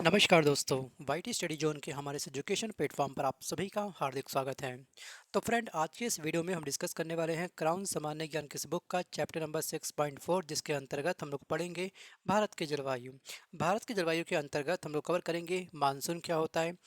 नमस्कार दोस्तों, YT study zone के हमारे इस एजुकेशन प्लेटफॉर्म पर आप सभी का हार्दिक स्वागत है। तो फ्रेंड, आज के इस वीडियो में हम डिस्कस करने वाले हैं क्राउन सामान्य ज्ञान किस बुक का चैप्टर नंबर 6.4, जिसके अंतर्गत हम लोग पढ़ेंगे भारत की जलवायु। भारत की जलवायु के अंतर्गत हम लोग कवर करेंगे मानसून क्या होता है,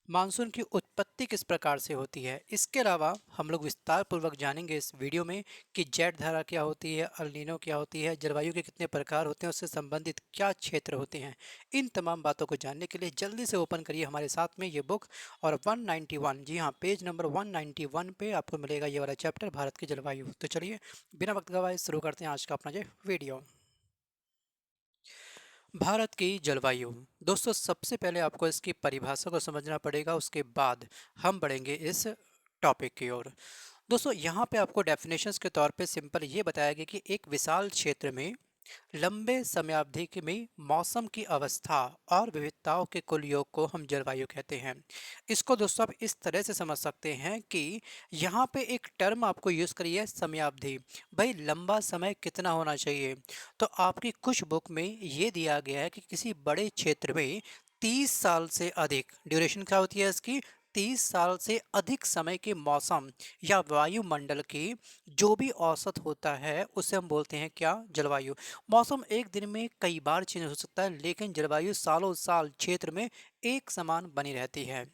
मानसून की उत्पत्ति किस प्रकार से होती है। इसके अलावा हम लोग विस्तार पूर्वक जानेंगे इस वीडियो में कि जेट धारा क्या होती है, अल नीनो क्या होती है, जलवायु के कितने प्रकार होते हैं, उससे संबंधित क्या क्षेत्र होते हैं। इन तमाम बातों को जानने के लिए जल्दी से ओपन करिए हमारे साथ में ये बुक और 191, जी हाँ, पेज नंबर 191 पे आपको मिलेगा ये वाला चैप्टर भारत की जलवायु। तो चलिए बिना वक्त गवाए शुरू करते हैं आज का अपना जो वीडियो। भारत की जलवायु। दोस्तों, सबसे पहले आपको इसकी परिभाषा को समझना पड़ेगा, उसके बाद हम बढ़ेंगे इस टॉपिक की ओर। दोस्तों, यहाँ पे आपको डेफिनेशंस के तौर पे सिंपल ये बताया गया कि एक विशाल क्षेत्र में लंबे समयावधि में मौसम की अवस्था और विविधताओं के कुल योग को हम जलवायु कहते हैं। इसको दोस्तों आप इस तरह से समझ सकते हैं कि यहाँ पे एक टर्म आपको यूज़ करी है समयावधि। भाई, लंबा समय कितना होना चाहिए? तो आपकी कुछ बुक में ये दिया गया है कि किसी बड़े क्षेत्र में 30 साल से अधिक ड्यूरेशन क्या होती है इसकी, 30 साल से अधिक समय के मौसम या वायुमंडल की जो भी औसत होता है उसे हम बोलते हैं क्या, जलवायु। मौसम एक दिन में कई बार चेंज हो सकता है, लेकिन जलवायु सालों साल क्षेत्र में एक समान बनी रहती है।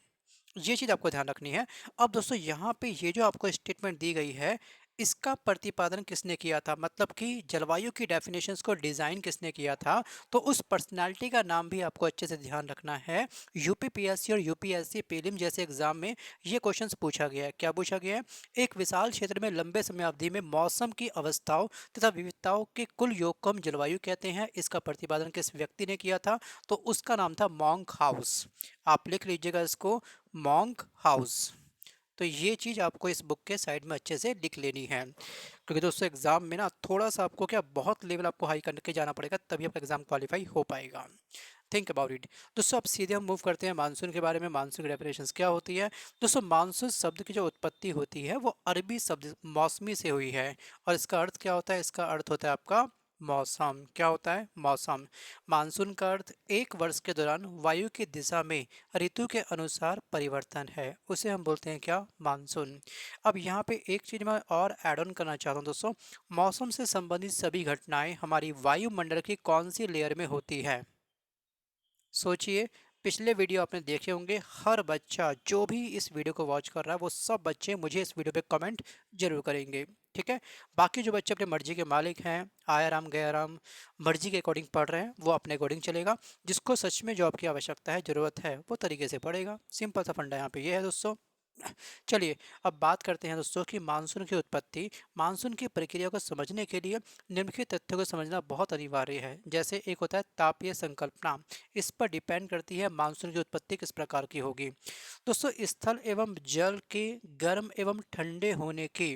ये चीज़ आपको ध्यान रखनी है। अब दोस्तों, यहाँ पे ये जो आपको स्टेटमेंट दी गई है, इसका प्रतिपादन किसने किया था, मतलब कि जलवायु की डेफिनेशंस को डिज़ाइन किसने किया था, तो उस पर्सनालिटी का नाम भी आपको अच्छे से ध्यान रखना है। यूपीपीएससी और यूपीएससी प्रीलिम जैसे एग्जाम में ये क्वेश्चंस पूछा गया है। क्या पूछा गया है? एक विशाल क्षेत्र में लंबे समय अवधि में मौसम की अवस्थाओं तथा विविधताओं के कुल योग को हम जलवायु कहते हैं। इसका प्रतिपादन किस व्यक्ति ने किया था? तो उसका नाम था मॉन्क हाउस। आप लिख लीजिएगा इसको, मॉन्क हाउस। तो ये चीज़ आपको इस बुक के साइड में अच्छे से लिख लेनी है, क्योंकि दोस्तों एग्जाम में ना थोड़ा सा आपको क्या, बहुत लेवल आपको हाई करके जाना पड़ेगा, तभी आपका एग्जाम क्वालिफाई हो पाएगा। Think about it. दोस्तों, अब सीधे हम मूव करते हैं मानसून के बारे में। मानसून की डेफिनेशंस क्या होती है? दोस्तों, मानसून शब्द की जो उत्पत्ति होती है वो अरबी शब्द मौसमी से हुई है, और इसका अर्थ क्या होता है? इसका अर्थ होता है आपका मौसम। क्या होता है? मौसम। मानसून का अर्थ एक वर्ष के दौरान वायु की दिशा में ऋतु के अनुसार परिवर्तन है, उसे हम बोलते हैं क्या, मानसून। अब यहाँ पे एक चीज मैं और ऐड ऑन करना चाहता हूँ दोस्तों, मौसम से संबंधित सभी घटनाएं हमारी वायुमंडल की कौन सी लेयर में होती है? सोचिए, पिछले वीडियो आपने देखे होंगे, हर बच्चा जो भी इस वीडियो को वॉच कर रहा है वो सब बच्चे मुझे इस वीडियो पे कमेंट जरूर करेंगे, ठीक है। बाकी जो बच्चे अपने मर्जी के मालिक हैं, आया राम गया राम, मर्जी के अकॉर्डिंग पढ़ रहे हैं, वो अपने अकॉर्डिंग चलेगा। जिसको सच में जॉब की आवश्यकता है, ज़रूरत है, वो तरीके से पढ़ेगा। सिंपल सा फंडा यहाँ पे ये है दोस्तों। चलिए, अब बात करते हैं दोस्तों कि मानसून की उत्पत्ति। मानसून की प्रक्रिया को समझने के लिए निम्नलिखित तथ्यों को समझना बहुत अनिवार्य है। जैसे एक होता है तापीय संकल्पना, इस पर डिपेंड करती है मानसून की उत्पत्ति किस प्रकार की होगी। दोस्तों, स्थल एवं जल के गर्म एवं ठंडे होने की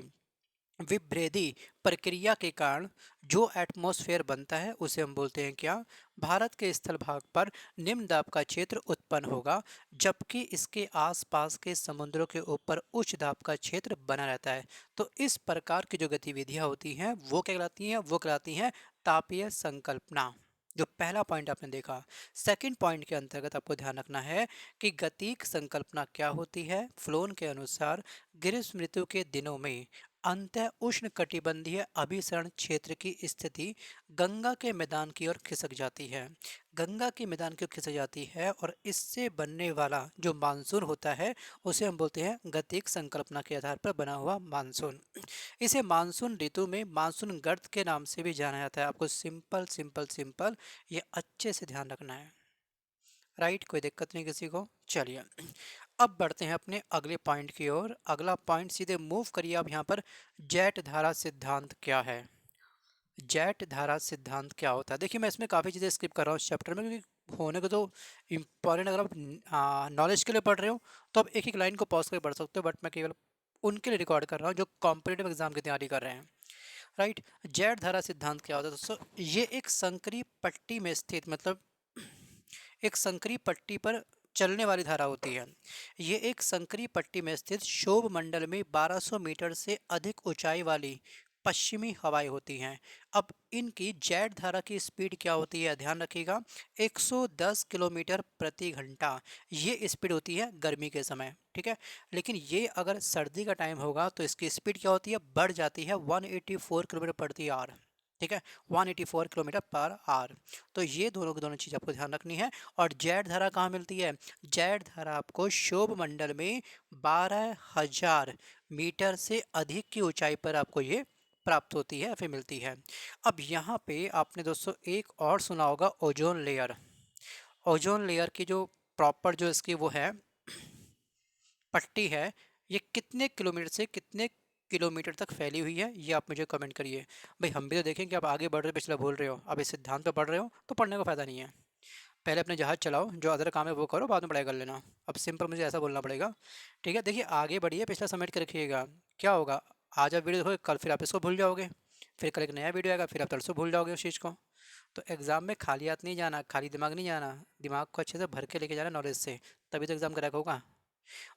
विभेदी प्रक्रिया के कारण जो एटमॉस्फेयर बनता है उसे हम बोलते हैं क्या, भारत के स्थल भाग पर निम्न दाब का क्षेत्र उत्पन्न होगा, जबकि इसके आसपास के समुद्रों के ऊपर उच्च दाब का क्षेत्र बना रहता है। तो इस प्रकार की जो गतिविधियां होती हैं वो क्या कहलाती हैं? वो कहलाती हैं तापीय संकल्पना। जो पहला पॉइंट आपने देखा। सेकंड पॉइंट के अंतर्गत आपको ध्यान रखना है कि गतिक संकल्पना क्या होती है। फ्लोन के अनुसार ग्रीष्म ऋतु के दिनों में अंत उष्ण कटिबंधीय अभिसरण क्षेत्र की स्थिति गंगा के मैदान की ओर खिसक जाती है। गंगा के मैदान की ओर खिसक जाती है, और इससे बनने वाला जो मानसून होता है उसे हम बोलते हैं गतिक संकल्पना के आधार पर बना हुआ मानसून। इसे मानसून ऋतु में मानसून गर्त के नाम से भी जाना जाता है। आपको सिंपल सिंपल सिंपल ये अच्छे से ध्यान रखना है, राइट। कोई दिक्कत नहीं किसी को। चलिए, अब बढ़ते हैं अपने अगले पॉइंट की ओर। अगला पॉइंट सीधे मूव करिए आप यहाँ पर। जेट धारा सिद्धांत क्या है? जेट धारा सिद्धांत क्या होता है? देखिए, मैं इसमें काफ़ी चीज़ें स्किप कर रहा हूँ इस चैप्टर में, क्योंकि होने को तो इम्पॉर्टेंट, अगर आप नॉलेज के लिए पढ़ रहे हो तो आप एक एक लाइन को पॉज करके पढ़ सकते हो, बट मैं केवल उनके लिए रिकॉर्ड कर रहा हूँ जो कॉम्पिटेटिव एग्जाम की तैयारी कर रहे हैं, राइट। जेट धारा सिद्धांत क्या होता है दोस्तों? ये एक संकरी पट्टी में स्थित, मतलब एक संकरी पट्टी पर चलने वाली धारा होती है। ये एक संकरी पट्टी में स्थित क्षोभ मंडल में 1200 मीटर से अधिक ऊंचाई वाली पश्चिमी हवाएं होती हैं। अब इनकी जेट धारा की स्पीड क्या होती है, ध्यान रखिएगा, 110 किलोमीटर प्रति घंटा। ये स्पीड होती है गर्मी के समय, ठीक है। लेकिन ये अगर सर्दी का टाइम होगा तो इसकी स्पीड क्या होती है, बढ़ जाती है 184 किलोमीटर प्रति आवर, ठीक है, 184 किलोमीटर पर आवर। तो ये दोनों की दोनों चीज़ आपको ध्यान रखनी है। और जेट धारा कहाँ मिलती है, जेट धारा आपको क्षोभ मंडल में 12,000 मीटर से अधिक की ऊंचाई पर आपको ये प्राप्त होती है या फिर मिलती है। अब यहाँ पे आपने दोस्तों एक और सुना होगा, ओजोन लेयर। ओजोन लेयर की जो प्रॉपर जो इसकी वो है पट्टी है, ये कितने किलोमीटर से कितने किलोमीटर तक फैली हुई है, ये आप मुझे कमेंट करिए। भाई हम भी तो देखें कि आप आगे बढ़ रहे हो, पिछला भूल रहे हो, अब इस सिद्धांत पे पढ़ रहे हो तो पढ़ने का फ़ायदा नहीं है। पहले अपने जहाज़ चलाओ, जो अदर काम है वो करो, बाद में पढ़ाई कर लेना। अब सिंपल मुझे ऐसा बोलना पड़ेगा, ठीक है। देखिए आगे बढ़िए, पिछला समेट के रखिएगा। क्या होगा, आज आप वीडियो देखोगे, कल फिर आप इसको भूल जाओगे, फिर कल एक नया वीडियो आएगा, फिर आप तरसों भूल जाओगे उस चीज़ को। तो एग्ज़ाम में खाली हाथ नहीं जाना, खाली दिमाग नहीं जाना, दिमाग को अच्छे से भर के लेके जाना नॉलेज से, तभी तो एग्ज़ाम क्रैक होगा।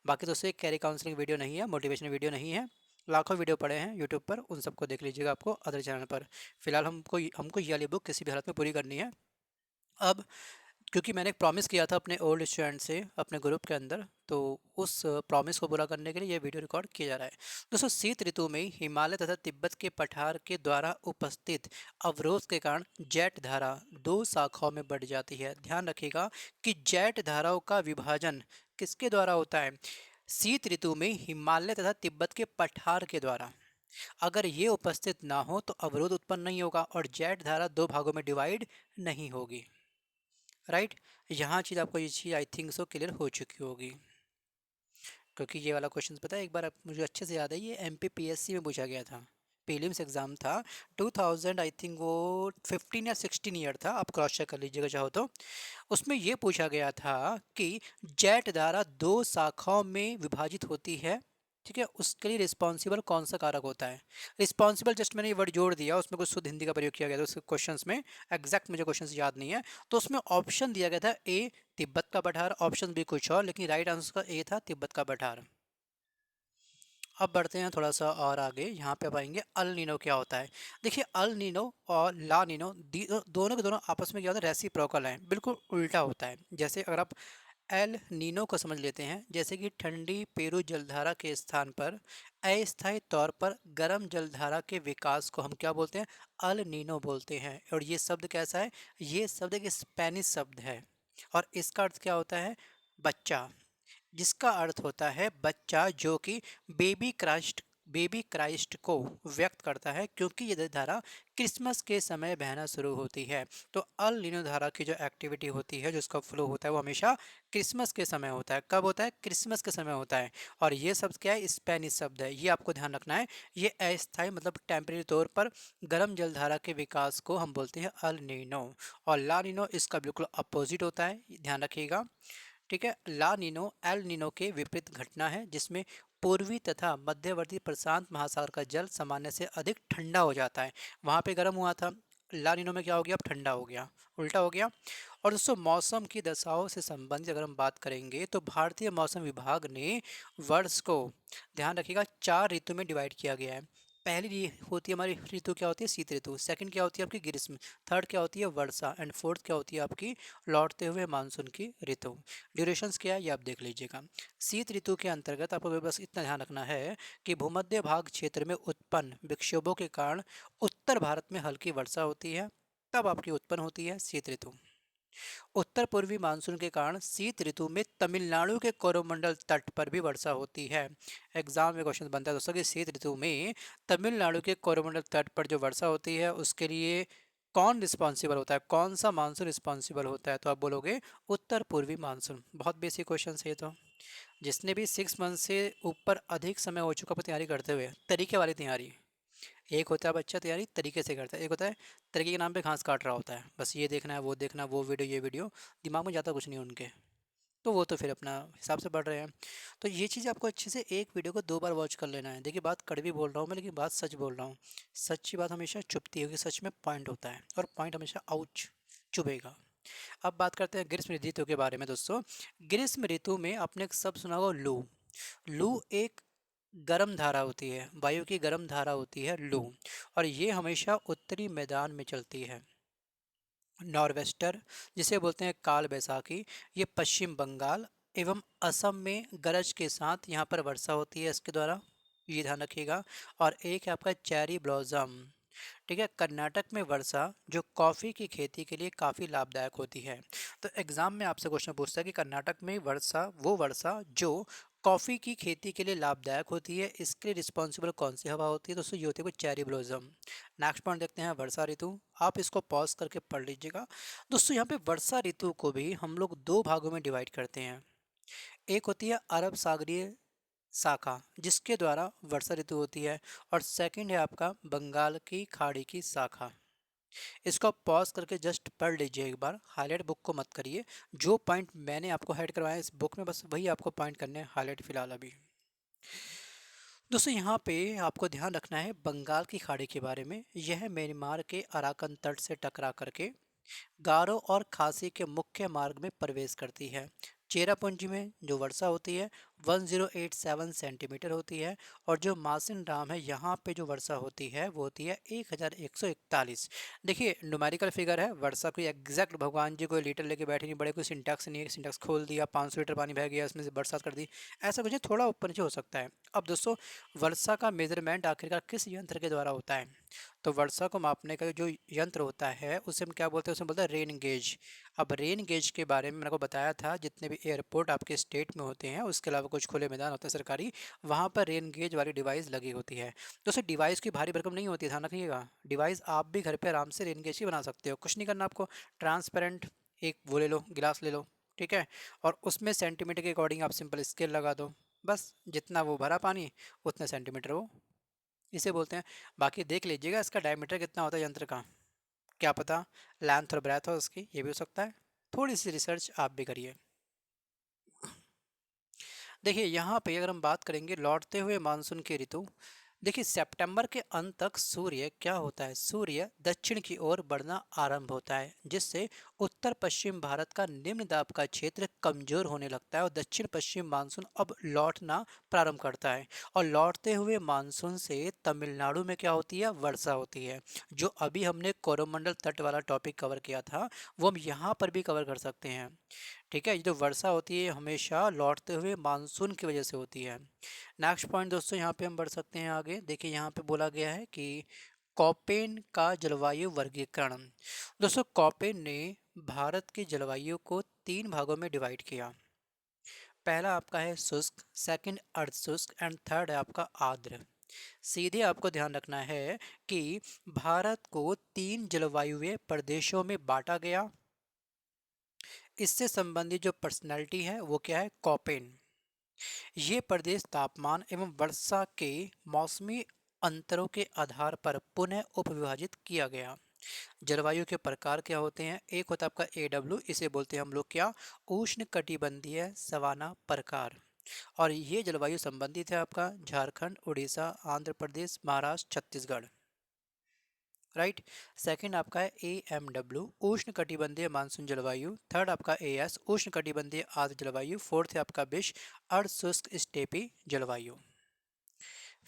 बाकी दोस्तों एक कैरी काउंसलिंग वीडियो नहीं है, मोटिवेशन वीडियो नहीं है, लाखों वीडियो पड़े हैं यूट्यूब पर, उन सबको देख लीजिएगा आपको अदर चैनल पर। फिलहाल हमको ये वाली बुक किसी भी हालत में पूरी करनी है। अब क्योंकि मैंने एक प्रॉमिस किया था अपने ओल्ड स्टूडेंट से अपने ग्रुप के अंदर, तो उस प्रॉमिस को पूरा करने के लिए ये वीडियो रिकॉर्ड किया जा रहा है। दोस्तों शीत ऋतु में हिमालय तथा तिब्बत के पठार के द्वारा उपस्थित अवरोध के कारण जेट धारा दो शाखाओं में बढ़ जाती है। ध्यान रखिएगा कि जेट धाराओं का विभाजन किसके द्वारा होता है, शीत ऋतु में हिमालय तथा तिब्बत के पठार के द्वारा। अगर ये उपस्थित ना हो तो अवरोध उत्पन्न नहीं होगा और जेट धारा दो भागों में डिवाइड नहीं होगी। राइट, यहाँ चीज़ आपको ये चीज़ आई थिंक सो क्लियर हो चुकी होगी। क्योंकि ये वाला क्वेश्चन पता है, एक बार मुझे अच्छे से याद है, ये एमपीपीएससी में पूछा गया था, प्रीलिम्स एग्जाम था 2000 आई थिंक वो 15 या 16 ईयर था, आप क्रॉस चेक कर लीजिएगा चाहो तो। उसमें ये पूछा गया था कि जेट धारा दो शाखाओं में विभाजित होती है, ठीक है, उसके लिए रिस्पॉन्सिबल कौन सा कारक होता है। रिस्पॉन्सिबल जस्ट मैंने ये वर्ड जोड़ दिया, उसमें कुछ शुद्ध हिंदी का प्रयोग किया गया था उस क्वेश्चंस में, एग्जैक्ट मुझे क्वेश्चंस याद नहीं है। तो उसमें ऑप्शन दिया गया था ए तिब्बत का पठार, ऑप्शन बी कुछ और, लेकिन राइट आंसर का ए था तिब्बत का पठार। अब बढ़ते हैं थोड़ा सा और आगे, यहाँ पे पाएंगे अल नीनो क्या होता है। देखिए अल नीनो और ला नीनो दोनों के दोनों आपस में क्या होता है, रेसिप्रोकल हैं, बिल्कुल उल्टा होता है। जैसे अगर आप एल नीनो को समझ लेते हैं, जैसे कि ठंडी पेरू जलधारा के स्थान पर अस्थायी तौर पर गर्म जलधारा के विकास को हम क्या बोलते हैं, अल नीनो बोलते हैं। और ये शब्द कैसा है, ये शब्द एक स्पेनिश शब्द है और इसका अर्थ क्या होता है, बच्चा, जिसका अर्थ होता है बच्चा, जो कि बेबी क्राइस्ट को व्यक्त करता है, क्योंकि ये धारा क्रिसमस के समय बहना शुरू होती है। तो अल नीनो धारा की जो एक्टिविटी होती है, जो उसका फ्लो होता है, वो हमेशा क्रिसमस के समय होता है। कब होता है, क्रिसमस के समय होता है। और ये शब्द क्या है, स्पेनिश शब्द है, ये आपको ध्यान रखना है। ये अस्थायी मतलब टेम्परेरी तौर पर गर्म जलधारा के विकास को हम बोलते हैं अल नीनो। और ला नीनो इसका बिल्कुल अपोजिट होता है, ध्यान रखिएगा, ठीक है। ला नीनो एल नीनो के विपरीत घटना है, जिसमें पूर्वी तथा मध्यवर्ती प्रशांत महासागर का जल सामान्य से अधिक ठंडा हो जाता है। वहाँ पे गर्म हुआ था, ला नीनो में क्या हो गया, अब ठंडा हो गया, उल्टा हो गया। और दोस्तों मौसम की दशाओं से संबंधित अगर हम बात करेंगे तो भारतीय मौसम विभाग ने वर्ष को, ध्यान रखिएगा, चार ऋतु में डिवाइड किया गया है। पहली होती है हमारी ऋतु क्या होती है, शीत ऋतु। सेकंड क्या होती है आपकी, ग्रीष्म। थर्ड क्या होती है, वर्षा। एंड फोर्थ क्या होती है आपकी, लौटते हुए मानसून की ऋतु। ड्यूरेशंस क्या है ये आप देख लीजिएगा। शीत ऋतु के अंतर्गत आपको बस इतना ध्यान रखना है कि भूमध्य भाग क्षेत्र में उत्पन्न विक्षोभों के कारण उत्तर भारत में हल्की वर्षा होती है, तब आपकी उत्पन्न होती है शीत ऋतु। उत्तर पूर्वी मानसून के कारण शीत ऋतु में तमिलनाडु के कोरोमंडल तट पर भी वर्षा होती है। एग्जाम में क्वेश्चन बनता है दोस्तों कि शीत ऋतु में तमिलनाडु के कोरोमंडल तट पर जो वर्षा होती है उसके लिए कौन रिस्पॉन्सिबल होता है, कौन सा मानसून रिस्पॉन्सिबल होता है, तो आप बोलोगे उत्तर पूर्वी मानसून। बहुत बेसिक क्वेश्चन है ये तो। जिसने भी 6 मंथ से ऊपर अधिक समय हो चुका तैयारी करते हुए, तरीके वाली तैयारी, एक होता है बच्चा तैयारी तरीके से करता है, एक होता है तरीके के नाम पे घास काट रहा होता है, बस ये देखना है वो देखना है, वो वीडियो ये वीडियो, दिमाग में ज़्यादा कुछ नहीं उनके, तो वो तो फिर अपना हिसाब से पढ़ रहे हैं। तो ये चीज़ आपको अच्छे से एक वीडियो को 2 बार वॉच कर लेना है। देखिए बात कड़वी बोल रहा हूँ मैं, लेकिन बात सच बोल रहा हूँ। सच्ची बात हमेशा चुभती है, क्योंकि सच में पॉइंट होता है और पॉइंट हमेशा आउच चुभेगा। अब बात करते हैं ग्रीष्म ऋतु के बारे में दोस्तों। ग्रीष्म ऋतु में आपने एक शब्द सुना होगा, लू। लू एक गर्म धारा होती है, वायु की गर्म धारा होती है लू, और ये हमेशा उत्तरी मैदान में चलती है। नॉर्वेस्टर जिसे बोलते हैं काल बैसाखी, ये पश्चिम बंगाल एवं असम में गरज के साथ यहाँ पर वर्षा होती है इसके द्वारा, ये ध्यान रखिएगा। और एक है आपका चेरी ब्लॉसम, ठीक है, कर्नाटक में वर्षा जो कॉफ़ी की खेती के लिए काफ़ी लाभदायक होती है। तो एग्ज़ाम में आपसे क्वेश्चन पूछता है कि कर्नाटक में वर्षा, वो वर्षा जो कॉफ़ी की खेती के लिए लाभदायक होती है, इसके लिए रिस्पॉन्सिबल कौन सी हवा होती है? दोस्तों ये होती है कोई चेरी ब्लॉसम। नेक्स्ट पॉइंट देखते हैं वर्षा ऋतु, आप इसको पॉज करके पढ़ लीजिएगा। दोस्तों यहाँ पे वर्षा ऋतु को भी हम लोग दो भागों में डिवाइड करते हैं। एक होती है अरब सागरीय शाखा जिसके द्वारा वर्षा ऋतु होती है, और सेकंड है आपका बंगाल की खाड़ी की शाखा। इसको आप पॉज करके जस्ट पढ़ लीजिए एक बार, हाईलाइट बुक को मत करिए। जो पॉइंट मैंने आपको हाइड करवाया इस बुक में बस वही आपको पॉइंट करने हैं हाईलाइट फिलहाल अभी। दोस्तों यहाँ पे आपको ध्यान रखना है बंगाल की खाड़ी के बारे में। यह म्यांमार के अराकन तट से टकरा करके गारो और खासी के मुख्य मार्ग में प्रवेश करती है। चेरापूंजी में जो वर्षा होती है 1087 सेंटीमीटर होती है, और जो मासिन राम है यहाँ पे जो वर्षा होती है वो होती है 1141। देखिए न्यूमेरिकल फिगर है, वर्षा कोई एग्जैक्ट भगवान जी कोई लीटर लेके बैठे नहीं, बड़े कोई सिंटैक्स नहीं है, सिंटैक्स खोल दिया 500 लीटर पानी बह गया उसमें से बरसात कर दी, ऐसा कुछ नहीं, थोड़ा ऊपर नीचे हो सकता है। अब दोस्तों वर्षा का मेजरमेंट आखिरकार किस यंत्र के द्वारा होता है? तो वर्षा को मापने का जो यंत्र होता है उसे हम क्या बोलते हैं? उसे बोलते हैं रेन गेज। अब रेन गेज के बारे में मैंने को बताया था, जितने भी एयरपोर्ट आपके स्टेट में होते हैं उसके अलावा कुछ खुले मैदान होते हैं सरकारी, वहाँ पर रेन गेज वाली डिवाइस लगी होती है। दोस्तों डिवाइस की भारी भरकम नहीं होती, ध्यान रखिएगा। डिवाइस आप भी घर पे आराम से रेन गेज ही बना सकते हो, कुछ नहीं करना आपको। ट्रांसपेरेंट एक वो ले लो, गिलास ले लो, ठीक है, और उसमें सेंटीमीटर के अकॉर्डिंग आप सिंपल स्केल लगा दो, बस जितना वो भरा पानी उतने सेंटीमीटर वो, इसे बोलते हैं। बाकी देख लीजिएगा इसका डायमीटर कितना होता है यंत्र का, क्या पता लेंथ और ब्रेथ हो उसकी, ये भी हो सकता है, थोड़ी सी रिसर्च आप भी करिए। देखिए यहाँ पे अगर हम बात करेंगे लौटते हुए मानसून की ऋतु, देखिए सितंबर के अंत तक सूर्य क्या होता है, सूर्य दक्षिण की ओर बढ़ना आरंभ होता है, जिससे उत्तर पश्चिम भारत का निम्न दाब का क्षेत्र कमजोर होने लगता है और दक्षिण पश्चिम मानसून अब लौटना प्रारंभ करता है। और लौटते हुए मानसून से तमिलनाडु में क्या होती है? वर्षा होती है। जो अभी हमने कोरोमंडल तट वाला टॉपिक कवर किया था वो हम यहाँ पर भी कवर कर सकते हैं, ठीक है। ये जो वर्षा होती है हमेशा लौटते हुए मानसून की वजह से होती है। नेक्स्ट पॉइंट दोस्तों यहाँ पे हम बढ़ सकते हैं आगे। देखिए यहाँ पे बोला गया है कि कॉपेन का जलवायु वर्गीकरण। दोस्तों कॉपेन ने भारत की जलवायु को 3 भागों में डिवाइड किया। पहला आपका है शुष्क, सेकंड अर्ध शुष्क, एंड थर्ड है आपका आर्द्र। सीधे आपको ध्यान रखना है कि भारत को 3 जलवायुए प्रदेशों में बांटा गया। इससे संबंधित जो पर्सनैलिटी है वो क्या है? कॉपेन। ये प्रदेश तापमान एवं वर्षा के मौसमी अंतरों के आधार पर पुनः उपविभाजित किया गया। जलवायु के प्रकार क्या होते हैं? एक होता है आपका AW, इसे बोलते हैं हम लोग क्या? उष्ण कटिबंधीय सवाना प्रकार। और ये जलवायु संबंधित है आपका झारखंड, उड़ीसा, आंध्र प्रदेश, महाराष्ट्र, छत्तीसगढ़, राइट। सेकंड आपका है AMW, उष्ण कटिबंधीय मानसून जलवायु। थर्ड आपका AS, उष्ण कटिबंधीय आर्द्र जलवायु। फोर्थ है आपका बिश, अर्ध शुष्क स्टेपी जलवायु।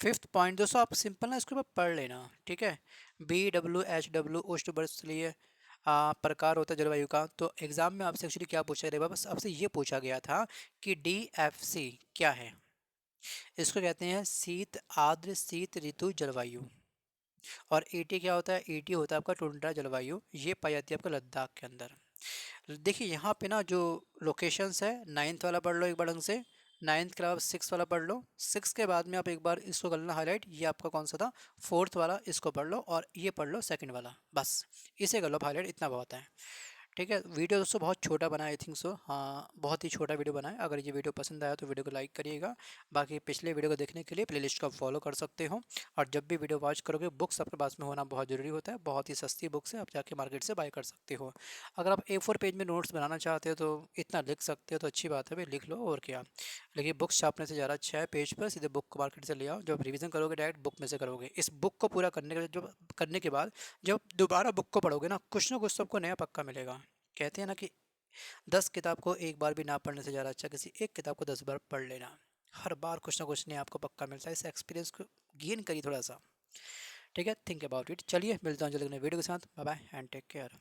फिफ्थ पॉइंट दोस्तों आप सिंपल ना इसके ऊपर पढ़ लेना, ठीक है। BWHW उष्ण वर्षीय प्रकार होता है जलवायु का। तो एग्जाम में आपसे एक्चुअली क्या पूछा गया, बस आपसे ये पूछा गया था कि DFC क्या है। इसको कहते हैं शीत आर्द्र शीत ऋतु जलवायु। और ET क्या होता है? ET होता है आपका टुंड्रा जलवायु, ये पाई जाती है आपका लद्दाख के अंदर। देखिए यहाँ पे ना जो लोकेशंस है, 9th वाला पढ़ लो एक बार ढंग से, 9th के अलावा 6 वाला पढ़ लो, 6 के बाद में आप एक बार इसको कर लेना हाईलाइट, ये आपका कौन सा था? 4th वाला, इसको पढ़ लो, और ये पढ़ लो 2nd वाला, बस इसे कर लो हाईलाइट, इतना बहुत है, ठीक है। वीडियो दोस्तों बहुत छोटा बना है, आई थिंक सो, हाँ बहुत ही छोटा वीडियो बना है। अगर ये वीडियो पसंद आया तो वीडियो को लाइक करिएगा। बाकी पिछले वीडियो को देखने के लिए प्लेलिस्ट को आप फॉलो कर सकते हो। और जब भी वीडियो वॉच करोगे बुक्स आपके पास में होना बहुत ज़रूरी होता है, बहुत ही सस्ती बुक्स है, आप जाके मार्केट से बाय कर सकते हो। अगर आप A4 पेज में नोट्स बनाना चाहते हो तो इतना लिख सकते हो तो अच्छी बात है भाई, लिख लो और क्या। लेकिन बुक्स छापने से ज़्यादा अच्छा है पेज पर सीधे बुक को मार्केट से ले आओ, जब रिवीजन करोगे डायरेक्ट बुक में से करोगे। इस बुक को पूरा करने के बाद जब दोबारा बुक को पढ़ोगे ना कुछ तो आपको नया पक्का मिलेगा। कहते हैं ना कि 10 किताब को एक बार भी ना पढ़ने से ज़्यादा अच्छा किसी एक किताब को 10 बार पढ़ लेना। हर बार कुछ ना कुछ नहीं आपको पक्का मिलता है, इस एक्सपीरियंस को गेन करिए थोड़ा सा। ठीक है, थिंक अबाउट इट। चलिए मिलता हूँ जल्दी नई वीडियो के साथ। Bye bye and take care.